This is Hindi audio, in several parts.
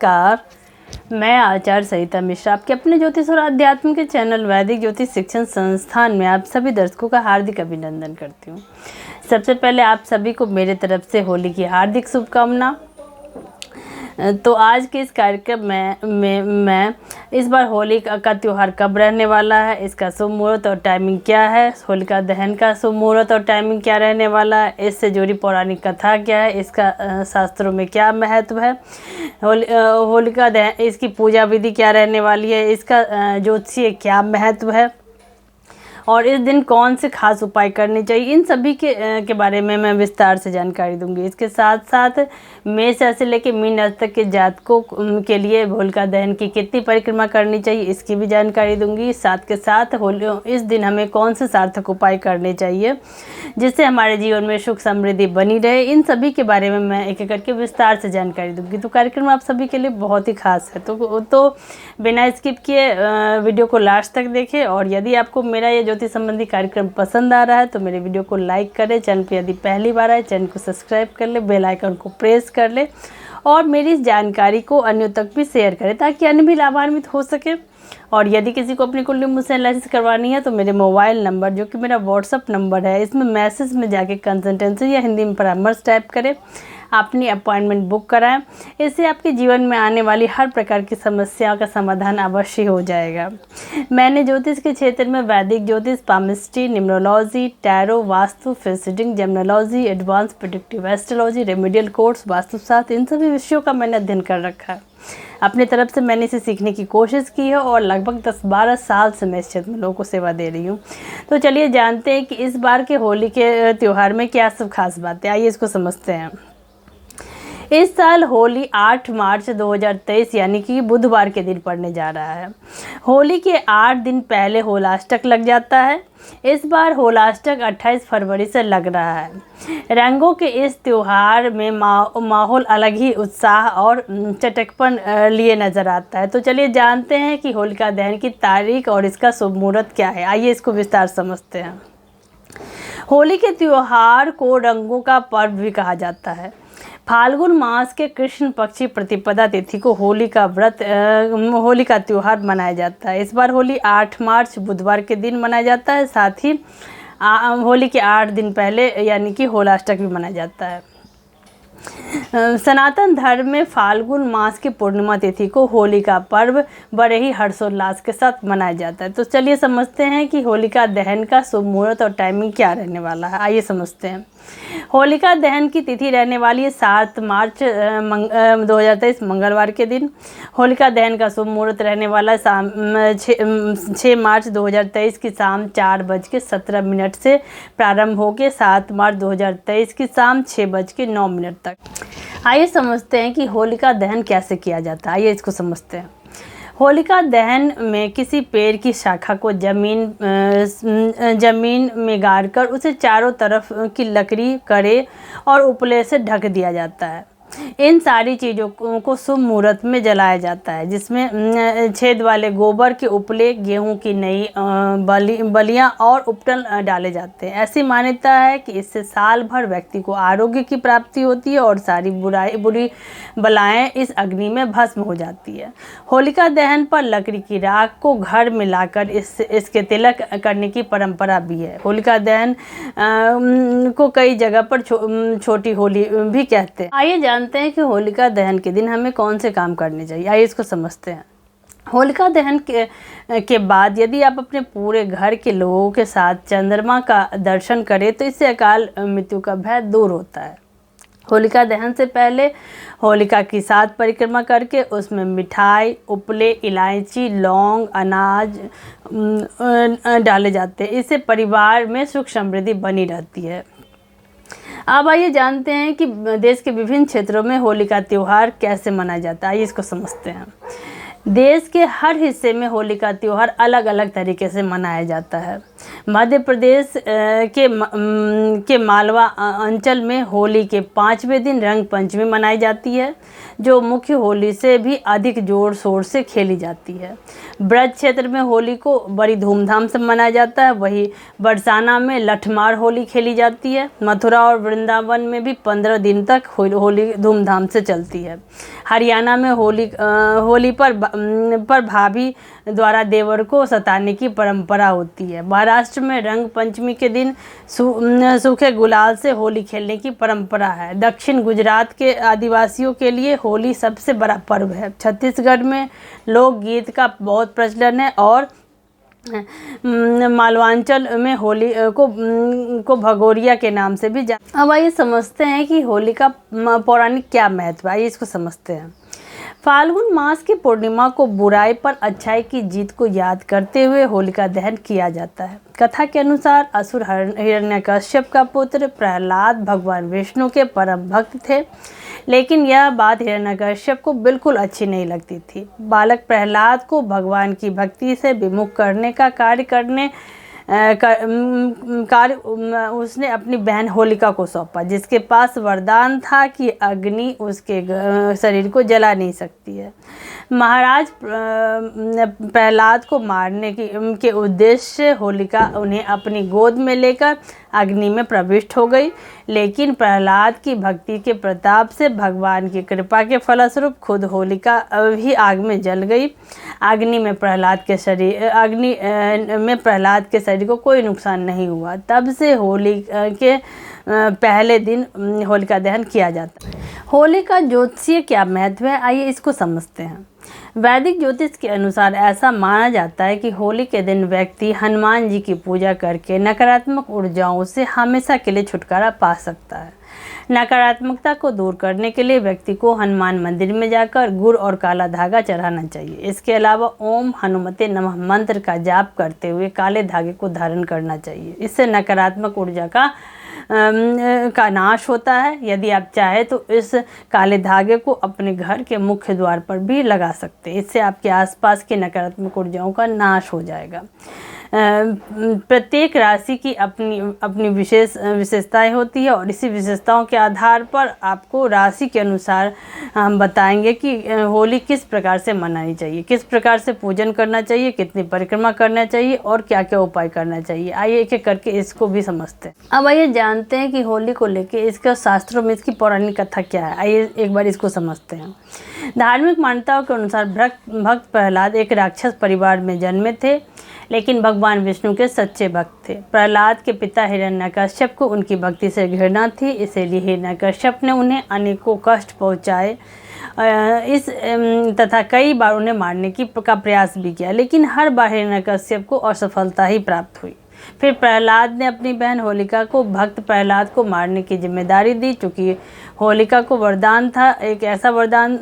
नमस्कार, मैं आचार्य सरिता मिश्रा आपके अपने ज्योतिष और आध्यात्म के चैनल वैदिक ज्योतिष शिक्षण संस्थान में आप सभी दर्शकों का हार्दिक अभिनंदन करती हूँ। सबसे पहले आप सभी को मेरे तरफ से होली की हार्दिक शुभकामना। तो आज के इस कार्यक्रम में मैं इस बार होली का त्यौहार कब रहने वाला है, इसका शुभ मुहूर्त और टाइमिंग क्या है, होलिका दहन का शुभ मुहूर्त और टाइमिंग क्या रहने वाला है, इससे जुड़ी पौराणिक कथा क्या है, इसका शास्त्रों में क्या महत्व है, होलिका दहन इसकी पूजा विधि क्या रहने वाली है, इसका ज्योतिषीय क्या महत्व है और इस दिन कौन से खास उपाय करने चाहिए, इन सभी के बारे में मैं विस्तार से जानकारी दूंगी। इसके साथ साथ मेष राशि से लेकर मीन राशि तक के जातकों के लिए होलिका दहन की कितनी परिक्रमा करनी चाहिए, इसकी भी जानकारी दूंगी। साथ के साथ इस दिन हमें कौन से सार्थक उपाय करने चाहिए जिससे हमारे जीवन में सुख समृद्धि बनी रहे, इन सभी के बारे में मैं एक एक करके विस्तार से जानकारी दूंगी। तो कार्यक्रम आप सभी के लिए बहुत ही खास है, तो बिना स्किप किए वीडियो को लास्ट तक देखें। और यदि आपको मेरा ये ज्योतिष संबंधी कार्यक्रम पसंद आ रहा है तो मेरे वीडियो को लाइक करें, चैनल पर यदि पहली बार आए चैनल को सब्सक्राइब कर ले, बेल आइकन को प्रेस कर ले और मेरी इस जानकारी को अन्यों तक भी शेयर करें ताकि अन्य भी लाभान्वित हो सके। और यदि किसी को अपनी कुंडली मुझसे एनालिसिस करवानी है तो मेरे मोबाइल नंबर जो कि मेरा व्हाट्सअप नंबर है, इसमें मैसेज में जाके कंसल्टेंसी या हिंदी में परामर्श टाइप करें, अपनी अपॉइंटमेंट बुक कराएं। इससे आपके जीवन में आने वाली हर प्रकार की समस्याओं का समाधान अवश्य हो जाएगा। मैंने ज्योतिष के क्षेत्र में वैदिक ज्योतिष, पामिस्ट्री, न्यूमरोलॉजी, टैरो, वास्तु, फिजिटिंग, gemology, advance predictive astrology, remedial course, Vastushastra, इन सभी विषयों का मैंने अध्ययन कर रखा है। अपनी तरफ से मैंने इसे सीखने की कोशिश की है और लगभग 10-12 साल से मैं इस क्षेत्र में लोगों को सेवा दे रही हूँ। तो चलिए जानते हैं कि इस बार के होली के त्यौहार में क्या सब खास बातें, आइए इसको समझते हैं। इस साल होली 8 मार्च 2023 यानी कि बुधवार के दिन पड़ने जा रहा है। होली के 8 दिन पहले होलाष्टक लग जाता है। इस बार होलाष्टक 28 फरवरी से लग रहा है। रंगों के इस त्यौहार में माहौल अलग ही उत्साह और चटकपन लिए नज़र आता है। तो चलिए जानते हैं कि होलिका दहन की तारीख और इसका शुभ मुहूर्त क्या है, आइए इसको विस्तार समझते हैं। होली के त्यौहार को रंगों का पर्व भी कहा जाता है। फाल्गुन मास के कृष्ण पक्षी प्रतिपदा तिथि को होली का त्यौहार मनाया जाता है। इस बार होली 8 मार्च बुधवार के दिन मनाया जाता है। साथ ही होली के 8 दिन पहले यानी कि होलाष्टक भी मनाया जाता है। सनातन धर्म में फाल्गुन मास की पूर्णिमा तिथि को होली का पर्व बड़े ही हर्षोल्लास के साथ मनाया जाता है। तो चलिए समझते हैं कि होलिका दहन का शुभ मुहूर्त और टाइमिंग क्या रहने वाला है, आइए समझते हैं। होलिका दहन की तिथि रहने वाली है 7 मार्च 2023 मंगलवार के दिन। होलिका दहन का शुभ मुहूर्त रहने वाला है 6 मार्च 2023 की शाम 4:17 से प्रारंभ होकर 7 मार्च 2023 की शाम 6:09 तक। आइए समझते हैं कि होलिका दहन कैसे किया जाता है, आइए इसको समझते हैं। होलिका दहन में किसी पेड़ की शाखा को जमीन में गाड़कर उसे चारों तरफ की लकड़ी, कड़े और उपले से ढक दिया जाता है। इन सारी चीज़ों को शुभ मुहूर्त में जलाया जाता है, जिसमें छेद वाले गोबर के उपले, गेहूं की नई बलियां और उपटन डाले जाते हैं। ऐसी मान्यता है कि इससे साल भर व्यक्ति को आरोग्य की प्राप्ति होती है और सारी बुरी बलाएं इस अग्नि में भस्म हो जाती है। होलिका दहन पर लकड़ी की राख को घर में लाकर इसके तिलक करने की परंपरा भी है। होलिका दहन को कई जगह पर छोटी होली भी कहते हैं। आइए जानते हैं कि होलिका दहन के दिन हमें कौन से काम करने चाहिए, आइए इसको समझते हैं। होलिका दहन के बाद यदि आप अपने पूरे घर के लोगों के साथ चंद्रमा का दर्शन करें तो इससे अकाल मृत्यु का भय दूर होता है। होलिका दहन से पहले होलिका की 7 परिक्रमा करके उसमें मिठाई, उपले, इलायची, लौंग, अनाज डाले जाते हैं। इससे परिवार में सुख समृद्धि बनी रहती है। अब आइए जानते हैं कि देश के विभिन्न क्षेत्रों में होली का त्यौहार कैसे मनाया जाता है, आइए इसको समझते हैं। देश के हर हिस्से में होली का त्यौहार अलग अलग तरीके से मनाया जाता है। मध्य प्रदेश के मालवा अंचल में होली के 5वें दिन रंग पंचमी मनाई जाती है, जो मुख्य होली से भी अधिक जोर शोर से खेली जाती है। ब्रज क्षेत्र में होली को बड़ी धूमधाम से मनाया जाता है। वहीं बरसाना में लठमार होली खेली जाती है। मथुरा और वृंदावन में भी 15 दिन तक होली धूमधाम से चलती है। हरियाणा में होली पर भाभी द्वारा देवर को सताने की परंपरा होती है। महाराष्ट्र में रंग पंचमी के दिन सूखे गुलाल से होली खेलने की परंपरा है। दक्षिण गुजरात के आदिवासियों के लिए होली सबसे बड़ा पर्व है। छत्तीसगढ़ में लोकगीत का बहुत प्रचलन है और मालवांचल में होली को भगोरिया के नाम से भी अब आइए समझते हैं कि होली का पौराणिक क्या महत्व है। आइए इसको समझते हैं। फाल्गुन मास की पूर्णिमा को बुराई पर अच्छाई की जीत को याद करते हुए होलिका दहन किया जाता है। कथा के अनुसार असुर हिरण्यकश्यप का पुत्र प्रहलाद भगवान विष्णु के परम भक्त थे, लेकिन यह बात हिरण्यकश्यप को बिल्कुल अच्छी नहीं लगती थी। बालक प्रहलाद को भगवान की भक्ति से विमुख करने का कार्य उसने अपनी बहन होलिका को सौंपा, जिसके पास वरदान था कि अग्नि उसके शरीर को जला नहीं सकती है। महाराज प्रहलाद को मारने के उद्देश्य से होलिका उन्हें अपनी गोद में लेकर अग्नि में प्रविष्ट हो गई, लेकिन प्रहलाद की भक्ति के प्रताप से भगवान की कृपा के फलस्वरूप खुद होलिका भी आग में जल गई। अग्नि में प्रहलाद के शरीर को कोई नुकसान नहीं हुआ। तब से होली के पहले दिन होलिका दहन किया जाता है। होली का ज्योतिषीय क्या महत्व है, आइए इसको समझते हैं। वैदिक ज्योतिष के अनुसार ऐसा माना जाता है कि होली के दिन व्यक्ति हनुमान जी की पूजा करके नकारात्मक ऊर्जाओं से हमेशा के लिए छुटकारा पा सकता है। नकारात्मकता को दूर करने के लिए व्यक्ति को हनुमान मंदिर में जाकर गुड़ और काला धागा चढ़ाना चाहिए। इसके अलावा ओम हनुमते नमः मंत्र का जाप करते हुए काले धागे को धारण करना चाहिए। इससे नकारात्मक ऊर्जा का नाश होता है। यदि आप चाहें तो इस काले धागे को अपने घर के मुख्य द्वार पर भी लगा सकते हैं। इससे आपके आसपास की नकारात्मक ऊर्जाओं का नाश हो जाएगा। प्रत्येक राशि की अपनी विशेषताएं होती है और इसी विशेषताओं के आधार पर आपको राशि के अनुसार हम बताएंगे कि होली किस प्रकार से मनानी चाहिए, किस प्रकार से पूजन करना चाहिए, कितनी परिक्रमा करना चाहिए और क्या क्या उपाय करना चाहिए। आइए एक एक करके इसको भी समझते हैं। अब आइए जानते हैं कि होली को लेकर इसका शास्त्रों में इसकी पौराणिक कथा क्या है। आइए एक बार इसको समझते हैं। धार्मिक मान्यताओं के अनुसार भक्त प्रहलाद एक राक्षस परिवार में जन्मे थे, लेकिन भगवान विष्णु के सच्चे भक्त थे। प्रहलाद के पिता हिरण्यकश्यप को उनकी भक्ति से घृणा थी, इसलिए हिरण्यकश्यप ने उन्हें अनेकों कष्ट पहुँचाए तथा कई बार उन्हें मारने का प्रयास भी किया, लेकिन हर बार हिरण्यकश्यप को असफलता ही प्राप्त हुई। फिर प्रहलाद ने अपनी बहन होलिका को भक्त प्रहलाद को मारने की जिम्मेदारी दी। चूँकि होलिका को वरदान था, एक ऐसा वरदान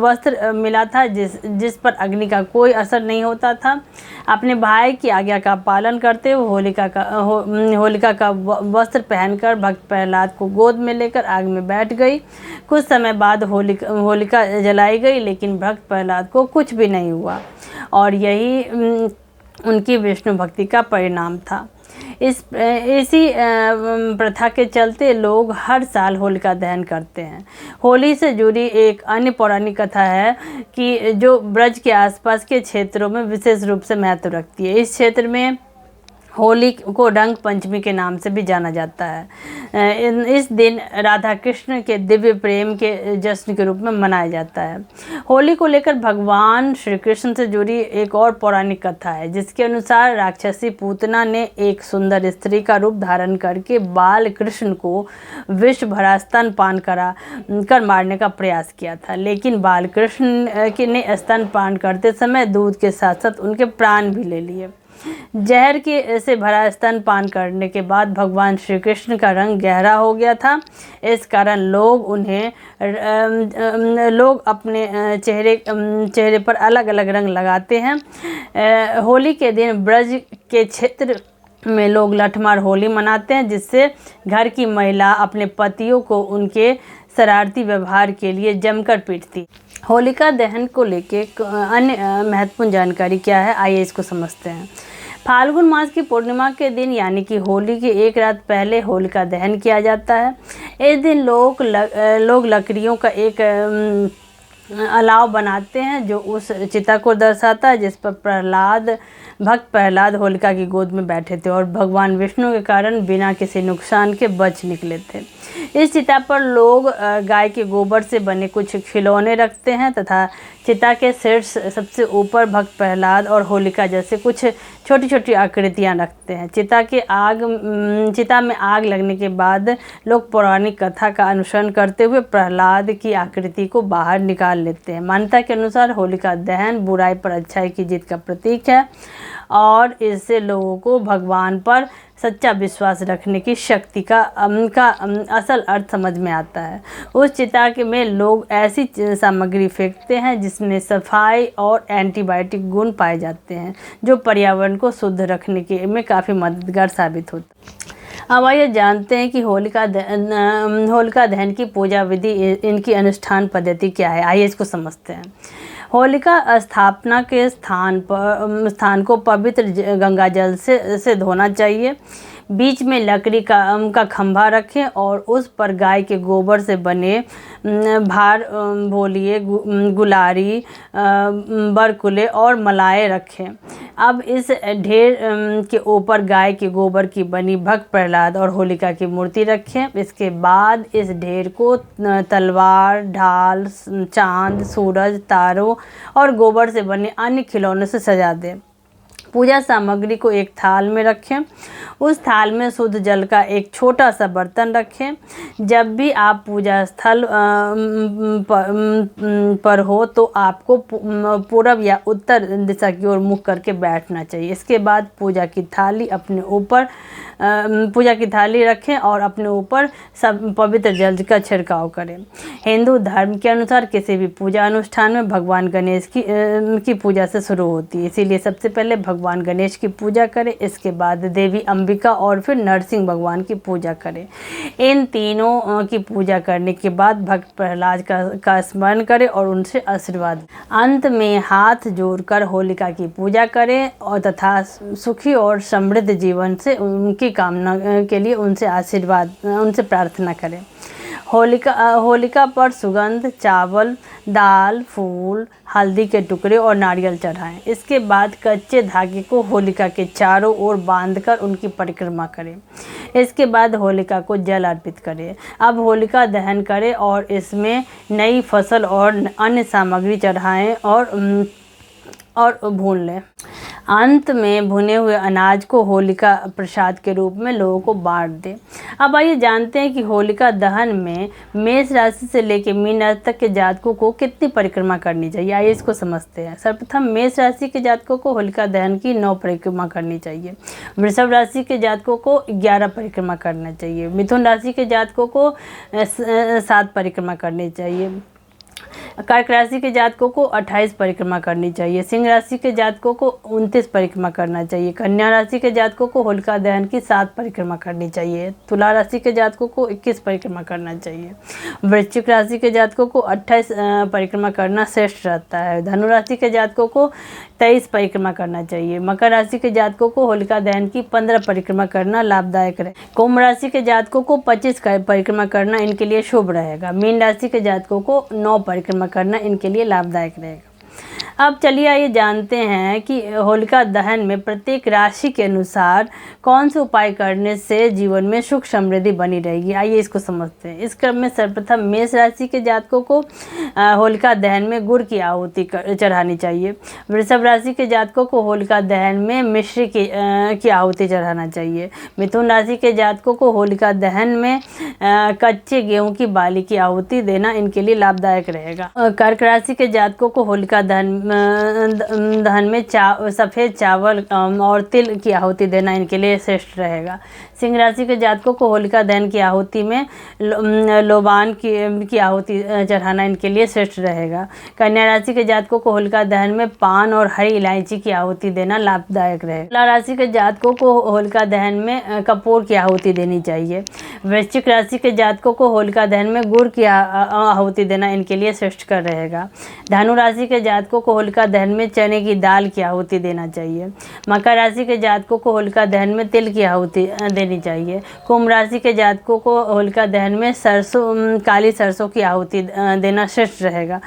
वस्त्र मिला था जिस पर अग्नि का कोई असर नहीं होता था। अपने भाई की आज्ञा का पालन करते हुए होलिका का वस्त्र पहनकर भक्त प्रहलाद को गोद में लेकर आग में बैठ गई। कुछ समय बाद होलिका जलाई गई, लेकिन भक्त प्रहलाद को कुछ भी नहीं हुआ और यही उनकी विष्णु भक्ति का परिणाम था। इसी प्रथा के चलते लोग हर साल होलिका दहन करते हैं। होली से जुड़ी एक अन्य पौराणिक कथा है कि जो ब्रज के आसपास के क्षेत्रों में विशेष रूप से महत्व रखती है। इस क्षेत्र में होली को रंग पंचमी के नाम से भी जाना जाता है। इस दिन राधा कृष्ण के दिव्य प्रेम के जश्न के रूप में मनाया जाता है। होली को लेकर भगवान श्री कृष्ण से जुड़ी एक और पौराणिक कथा है, जिसके अनुसार राक्षसी पूतना ने एक सुंदर स्त्री का रूप धारण करके बाल कृष्ण को विष भरा स्तनपान कर मारने का प्रयास किया था, लेकिन बाल कृष्ण ने स्तनपान करते समय दूध के साथ साथ उनके प्राण भी ले लिए। जहर के से भरा स्तनपान करने के बाद भगवान श्री कृष्ण का रंग गहरा हो गया था। इस कारण लोग अपने चेहरे पर अलग अलग रंग लगाते हैं। होली के दिन ब्रज के क्षेत्र में लोग लठमार होली मनाते हैं, जिससे घर की महिला अपने पतियों को उनके शरारती व्यवहार के लिए जमकर पीटती। होलिका दहन को लेके अन्य महत्वपूर्ण जानकारी क्या है, आइए इसको समझते हैं। फाल्गुन मास की पूर्णिमा के दिन यानी कि होली के एक रात पहले होलिका दहन किया जाता है। इस दिन लोग लकड़ियों का एक अलाव बनाते हैं जो उस चिता को दर्शाता है जिस पर भक्त प्रहलाद होलिका की गोद में बैठे थे और भगवान विष्णु के कारण बिना किसी नुकसान के बच निकले थे। इस चिता पर लोग गाय के गोबर से बने कुछ खिलौने रखते हैं तथा चिता के शीर्ष सबसे ऊपर भक्त प्रहलाद और होलिका जैसे कुछ छोटी छोटी आकृतियां रखते हैं। चिता में आग लगने के बाद लोग पौराणिक कथा का अनुसरण करते हुए प्रहलाद की आकृति को बाहर निकाल लेते हैं। मान्यता के अनुसार होलिका दहन बुराई पर अच्छाई की जीत का प्रतीक है और इससे लोगों को भगवान पर सच्चा विश्वास रखने की शक्ति का असल अर्थ समझ में आता है। उस चिता में लोग ऐसी सामग्री फेंकते हैं जिसमें सफाई और एंटीबायोटिक गुण पाए जाते हैं जो पर्यावरण को शुद्ध रखने के में काफ़ी मददगार साबित होता है। अब आइए जानते हैं कि होलिका दहन की पूजा विधि, इनकी अनुष्ठान पद्धति क्या है। आइए इसको समझते हैं। होलिका स्थापना के स्थान को पवित्र गंगा जल से धोना चाहिए। बीच में लकड़ी का खंभा रखें और उस पर गाय के गोबर से बने भार भोलिए, गुलारी, बरकुले और मलाए रखें। अब इस ढेर के ऊपर गाय के गोबर की बनी भक्त प्रहलाद और होलिका की मूर्ति रखें। इसके बाद इस ढेर को तलवार, ढाल, चांद, सूरज, तारों और गोबर से बने अन्य खिलौनों से सजा दें। पूजा सामग्री को एक थाल में रखें। उस थाल में शुद्ध जल का एक छोटा सा बर्तन रखें। जब भी आप पूजा स्थल पर हो तो आपको पूरब या उत्तर दिशा की ओर मुख करके बैठना चाहिए। इसके बाद पूजा की थाली रखें और अपने ऊपर सब पवित्र जल का छिड़काव करें। हिंदू धर्म के अनुसार किसी भी पूजा अनुष्ठान में भगवान गणेश की पूजा से शुरू होती है, इसीलिए सबसे पहले भगवान गणेश की पूजा करें, इसके बाद देवी अंबिका और फिर नरसिंह भगवान की पूजा करें। इन तीनों की पूजा करने के बाद भक्त प्रहलाद का स्मरण करें और उनसे आशीर्वाद। अंत में हाथ जोड़कर होलिका की पूजा करें और तथा सुखी और समृद्ध जीवन से उनकी कामना के लिए उनसे प्रार्थना करें। होलिका पर सुगंध, चावल, दाल, फूल, हल्दी के टुकड़े और नारियल चढ़ाएं। इसके बाद कच्चे धागे को होलिका के चारों ओर बांधकर उनकी परिक्रमा करें। इसके बाद होलिका को जल अर्पित करें। अब होलिका दहन करें और इसमें नई फसल और अन्य सामग्री चढ़ाएं और भून लें। अंत में भुने हुए अनाज को होलिका प्रसाद के रूप में लोगों को बांट दें। अब आइए जानते हैं कि होलिका दहन में मेष राशि से लेकर मीन राशि तक के जातकों को कितनी परिक्रमा करनी चाहिए। आइए इसको समझते हैं। सर्वप्रथम मेष राशि के जातकों को होलिका दहन की 9 परिक्रमा करनी चाहिए। वृषभ राशि के जातकों को 11 परिक्रमा करना चाहिए। मिथुन राशि के जातकों को 7 परिक्रमा करनी चाहिए। कर्क राशि के जातकों को 28 परिक्रमा करनी चाहिए। सिंह राशि के जातकों को 29 परिक्रमा करना चाहिए। कन्या राशि के जातकों को होलिका दहन की 7 परिक्रमा करनी चाहिए। तुला राशि के जातकों को 21 परिक्रमा करना चाहिए। वृश्चिक राशि के जातकों को 28 परिक्रमा करना श्रेष्ठ रहता है। धनु राशि के जातकों को 23 परिक्रमा करना चाहिए। मकर राशि के जातकों को होलिका दहन की 15 परिक्रमा करना लाभदायक रहे। कुंभ राशि के जातकों को 25 परिक्रमा करना इनके लिए शुभ रहेगा। मीन राशि के जातकों को 9 परिक्रमा करना इनके लिए लाभदायक रहेगा। अब चलिए आइए जानते हैं कि होलिका दहन में प्रत्येक राशि के अनुसार कौन से उपाय करने से जीवन में सुख समृद्धि बनी रहेगी। आइए इसको समझते हैं। इस क्रम में सर्वप्रथम मेष राशि के जातकों को होलिका दहन में गुड़ की आहुति चढ़ानी चाहिए। वृषभ राशि के जातकों को होलिका दहन में मिश्री की आहुति चढ़ाना चाहिए। मिथुन राशि के जातकों को होलिका दहन में कच्चे गेहूं की बाली की आहुति देना इनके लिए लाभदायक रहेगा। कर्क राशि के जातकों को होलिका दहन में सफ़ेद चावल और तिल की आहुति देना इनके लिए श्रेष्ठ रहेगा। सिंह राशि के जातकों को होलिका दहन की आहुति में लोबान की आहुति चढ़ाना इनके लिए श्रेष्ठ रहेगा। कन्या राशि के जातकों को होलिका दहन में पान और हरी इलायची की आहुति देना लाभदायक रहेगा। तुला राशि के जातकों को होलिका दहन में कपूर की आहुति देनी चाहिए। वृश्चिक राशि के जातकों को होलिका दहन में गुड़ की आहुति देना इनके लिए श्रेष्ठ कर रहेगा। धनु राशि के जातकों को होलिका दहन में चने की दाल की आहुति देना चाहिए। मकर राशि के जातकों को होलिका दहन में तिल की आहुति देनी चाहिए। कुंभ राशि के जातकों को होलिका दहन में काली सरसों की आहुति देना श्रेष्ठ रहेगा।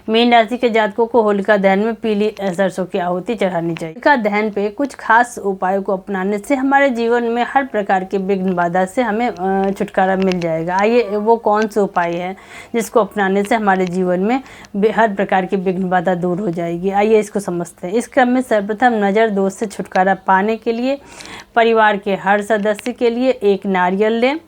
मीन राशि के जातकों को होलिका दहन में पीली सरसों की आहुति चढ़ानी चाहिए। होलिका दहन पे कुछ खास उपायों को अपनाने से हमारे जीवन में हर प्रकार के विघ्न बाधा से हमें छुटकारा मिल जाएगा। आइए वो कौन से उपाय है जिसको अपनाने से हमारे जीवन में हर प्रकार की विघ्न बाधा दूर हो जाएगी। आइए इसको समझते हैं। इस क्रम में सर्वप्रथम नज़र दोष से छुटकारा पाने के लिए परिवार के हर सदस्य के लिए एक नारियल लें।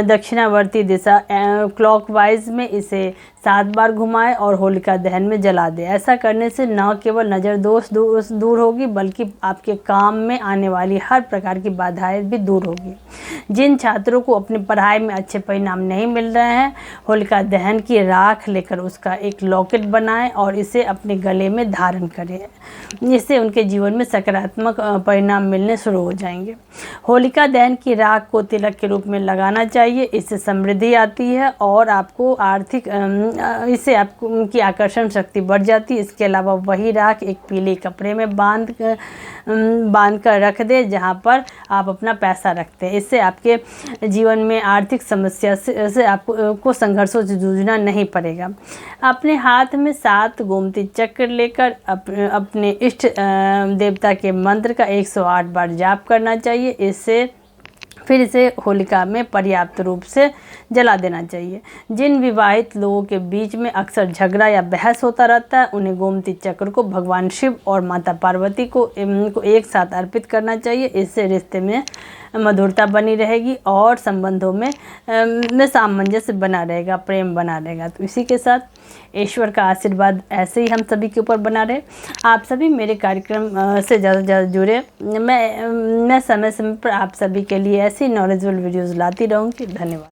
दक्षिणावर्ती दिशा क्लॉकवाइज में इसे 7 बार घुमाएं और होलिका दहन में जला दें। ऐसा करने से न केवल नज़र दोष दूर होगी बल्कि आपके काम में आने वाली हर प्रकार की बाधाएं भी दूर होगी। जिन छात्रों को अपनी पढ़ाई में अच्छे परिणाम नहीं मिल रहे हैं, होलिका दहन की राख लेकर उसका एक लॉकेट बनाएं और इसे अपने गले में धारण करें। इससे उनके जीवन में सकारात्मक परिणाम मिलने शुरू हो जाएंगे। होलिका दहन की राख को तिलक के रूप में लगाना चाहिए। इससे समृद्धि आती है और आपको इससे आपकी आकर्षण शक्ति बढ़ जाती है। इसके अलावा वही राख एक पीले कपड़े में बांध कर रख दें जहां पर आप अपना पैसा रखते हैं। इससे आपके जीवन में आर्थिक समस्या से आपको संघर्षों से जूझना नहीं पड़ेगा। अपने हाथ में 7 गोमती चक्र लेकर अपने इष्ट देवता के मंत्र का 108 बार जाप करना चाहिए। फिर इसे होलिका में पर्याप्त रूप से जला देना चाहिए। जिन विवाहित लोगों के बीच में अक्सर झगड़ा या बहस होता रहता है, उन्हें गोमती चक्र को भगवान शिव और माता पार्वती को एक साथ अर्पित करना चाहिए। इससे रिश्ते में मधुरता बनी रहेगी और संबंधों में सामंजस्य बना रहेगा, प्रेम बना रहेगा। तो इसी के साथ ईश्वर का आशीर्वाद ऐसे ही हम सभी के ऊपर बना रहे। आप सभी मेरे कार्यक्रम से ज़्यादा से ज़्यादा जुड़े। मैं समय समय पर आप सभी के लिए ऐसी नॉलेजेबल वीडियोज़ लाती रहूँगी। धन्यवाद।